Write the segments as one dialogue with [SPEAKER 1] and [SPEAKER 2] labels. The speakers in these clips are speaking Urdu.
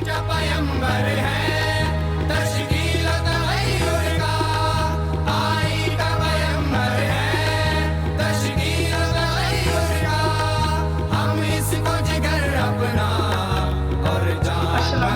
[SPEAKER 1] السلام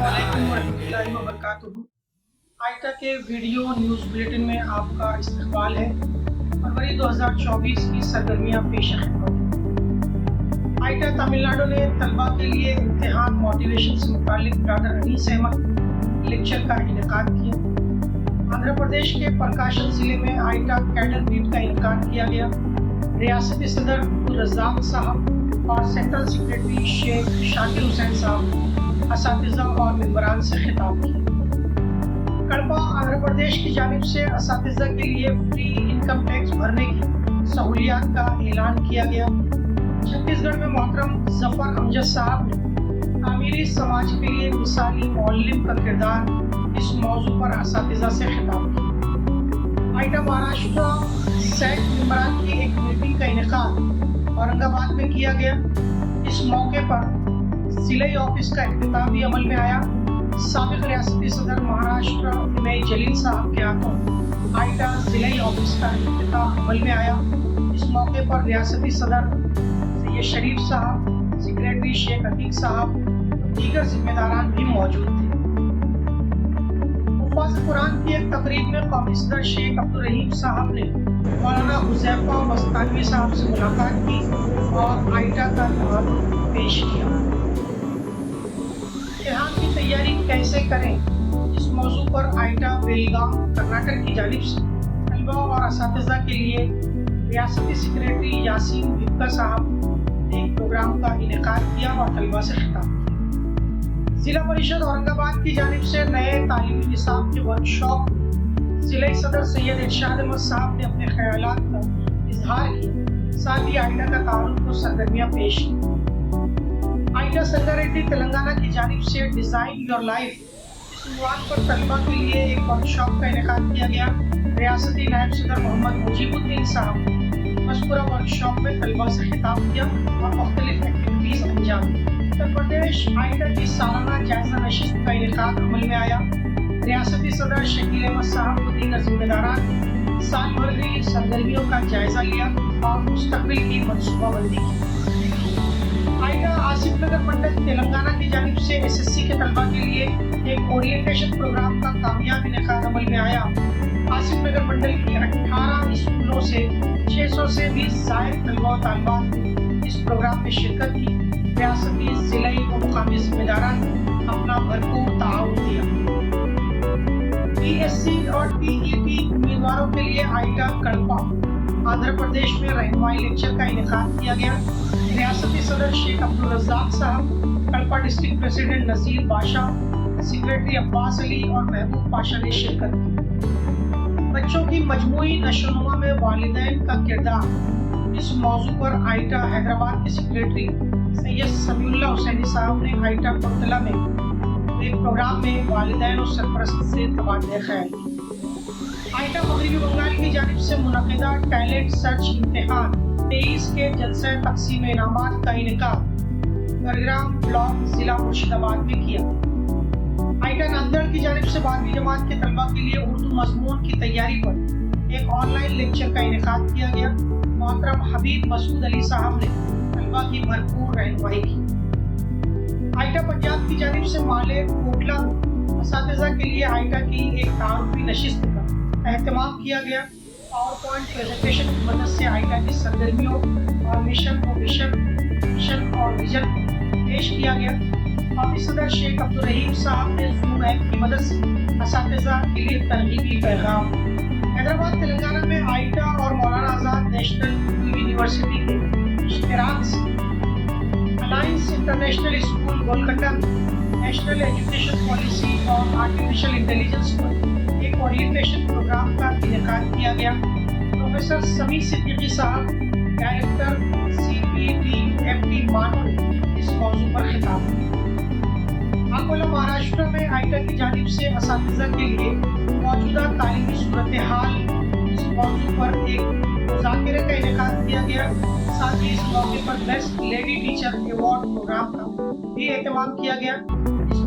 [SPEAKER 1] علیکم ورحمۃ اللہ وبرکاتہ۔ آئٹا کے ویڈیو نیوز بلیٹن میں آپ کا استقبال ہے۔ فروری 2024 کی سرگرمیاں پیش خدمت۔ آئٹا تمل ناڈو نے طلباء کے لیے امتحان موٹیویشن سے متعلق برادر انیس احمد لیکچر کا انعقاد کیا۔ آندھرا پردیش کے پرکاشن ضلع میں آئٹا کیڈر میٹ کا انعقاد کیا گیا۔ ریاستی صدر عبدالرزاق صاحب اور سینٹرل سیکریٹری شیخ شاکر حسین صاحب اساتذہ اور ممبران سے خطاب کیا۔ کڑپا آندھرا پردیش کی جانب سے اساتذہ کے لیے فری انکم ٹیکس بھرنے کی سہولیات کا اعلان کیا گیا۔ چھتیس گڑھ میں محترم ظفر امجد صاحب نے تعمیری سماج کے لیے مثالی معلم کا کردار اس موضوع پر اساتذہ سے خطاب کیا۔ آئٹا مہاراشٹرا سیٹ ممبران کی ایک میٹنگ کا انعقاد اورنگ آباد میں کیا گیا۔ اس موقع پر ضلعی آفس کا افتتاح بھی عمل میں آیا۔ سابق ریاستی صدر مہاراشٹر ایم جلیل صاحب کے ہاتھوں آئٹا ضلعی آفس کا افتتاح عمل میں آیا۔ اس موقع پر ریاستی صدر سید شریف صاحب، سیکریٹری شیخ عتیق صاحب، دیگر ذمہ داران بھی موجود تھے۔ حفاظ قرآن کی ایک تقریب میں قومی صدر شیخ عبدالرحیم صاحب نے مولانا حذیفہ مستانوی صاحب سے ملاقات کی اور آئٹا کا تعارف پیش کیا۔ امتحان کی تیاری کیسے کریں، اس موضوع پر آئٹا بیلگام کرناٹک کی جانب سے طلباء اور اساتذہ کے لیے ریاستی سیکریٹری یاسین بھکا صاحب نے ایک پروگرام کا انعقاد کیا اور طلباء سے خطاب کیا۔ ضلع پریشد اورنگ آباد کی جانب سے نئے تعلیمی نصاب کے ورکشاپ ضلعی صدر سید ارشاد احمد صاحب نے اپنے خیالات کا اظہار کیا، ساتھ ہی آئٹا کا تعارف کو سرگرمیاں پیش کی۔ آئٹا سنگاریڈی تلنگانہ کی جانب سے ڈیزائن یور لائف اس عنوان پر طلباء کے لیے ایک ورکشاپ کا انعقاد کیا گیا۔ ریاستی نائب صدر محمد مجیب الدین صاحب نے مذکورہ ورکشاپ میں طلباء سے خطاب کیا اور مختلف ایکٹیویٹیز انجام دی۔ اتر پردیش آئٹا کی سالانہ جائزہ نشست کا انعقاد عمل میں آیا۔ ریاستی صدر شکیل احمد صاحب و دیگر ذمہ داران سال بھر کی سرگرمیوں کا جائزہ لیا اور مستقبل کی منصوبہ بندی کی۔ آئٹا آصف نگر منڈل تلنگانہ کی جانب سے SSC کے طلباء کے لیے ایک اورینٹیشن پروگرام کا کامیاب انعقاد عمل میں آیا۔ آصف نگر منڈل کی 18 اسکولوں سے 600 سے بھی زائد طلباء و طالبات نے اس پروگرام میں شرکت کی۔ ریاستی، ضلعی و مقامی ذمہ داران نے اپنا بھرپور تعاون دیا۔ PSC اور TET امیدواروں کے لیے آئٹا کڑپا آندھرا پردیش میں رہنمائی لیکچر کا انعقاد کیا گیا۔ ریاستی صدر شیخ عبدالرزاق صاحب، کڑپا ڈسٹرکٹ پریزیڈنٹ نذیر بادشاہ، سیکریٹری عباس علی اور محبوب پاشا نے شرکت کی۔ بچوں کی مجموعی نشوونما میں والدین کا کردار اس موضوع پر آئٹا حیدرآباد کے سیکریٹری سید سمیع اللہ حسینی صاحب نے آئٹا کورتلا میں ایک پروگرام میں والدین اور سرپرست سے تبادلہ خیال کیا۔ آئٹا مغربی بنگال کی جانب سے منعقدہ ٹیلنٹ سرچ امتحان 23 کے جلسہ تقسیم انعامات کا انعقاد گرگرام بلاک ضلع مرشد آباد میں کیا۔ آئٹا ناندیڑ کی جانب سے 12ویں جماعت کے طلباء کے لیے اردو مضمون کی تیاری پر ایک آن لائن لیکچر کا انعقاد کیا گیا۔ محترم حبیب مسعود علی صاحب نے طلباء کی بھرپور رہنمائی کی۔ آئٹا پنجاب کی جانب سے مالے کوٹلا اساتذہ کے لیے آئٹا کی ایک تعارفی نشست کا اہتمام کیا گیا۔ پاور پوائنٹ پریزنٹیشن کی مدد سے آئٹا کی سرگرمیوں اور مشن اور ویژن پیش کیا گیا۔ قومی صدر شیخ عبدالرحیم صاحب نے زوم ایپ کی مدد سے اساتذہ کے لیے ترغیبی پیغام۔ حیدرآباد تلنگانہ میں آئٹا اور مولانا آزاد نیشنل یونیورسٹی کے اشتراک سے الائنس انٹرنیشنل اسکول گولکنڈہ میں نیشنل ایجوکیشن پالیسی اور آرٹیفیشل انٹیلیجنس پر ایک اورینٹیشن پروگرام کا انعقاد کیا گیا۔ پروفیسر سمیع صدیقی صاحب، ڈائریکٹر CPTFT مانو نے اس موضوع پر خطاب کیا۔ اکولا مہاراشٹر میں آئٹا کی جانب سے اساتذہ کے لیے موجودہ تعلیمی صورتحال اس موضوع پر ایک مذاکرے کا انعقاد کیا گیا۔ ساتھ ہی اس موقع پر best lady teacher award programme کا بھی اہتمام کیا گیا۔ اس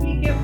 [SPEAKER 1] PK